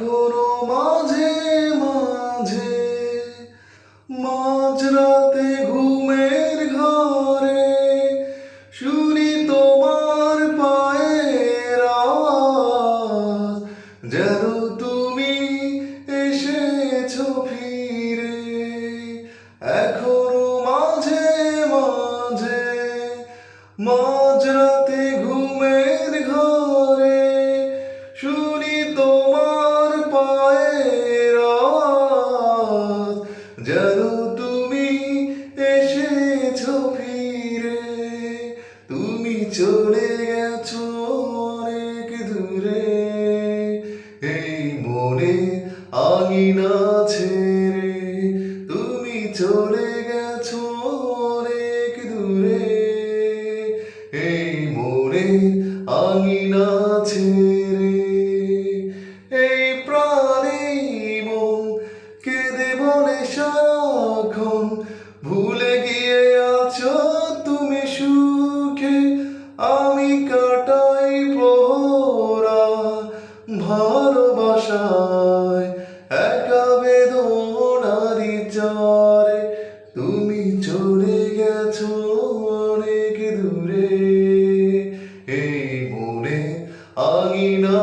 এখনো মাঝে মাঝে মাঝরাতে ঘুমের ঘরে শুনি তোমার পায়ের আওয়াজ, যেন তুমি এসেছো ফিরে। এখনো মাঝে মাঝে মাঝরাতে ঘুমের ঘরে শুনি তোমার পায়ের আওয়াজ, যেন তুমি এসেছো ফিরে। তুমি চলে গেছো অনেক দূরে, এই মনে আঙিনা ছেড়ে। তুমি চলে গেছো অনেক দূরে, এই মনে আঙিনা ছেড়ে। এই প্রাণে মন কেঁদে বলে সারাক্ষণ, ভুলে গিয়ে আছো তুমি সুখে। আমি কাটাই প্রহরা ভালোবাসায়, একা বেদনারি চরে। তুমি চলে গেছো অনেক দূরে, এই মনে আঙিনা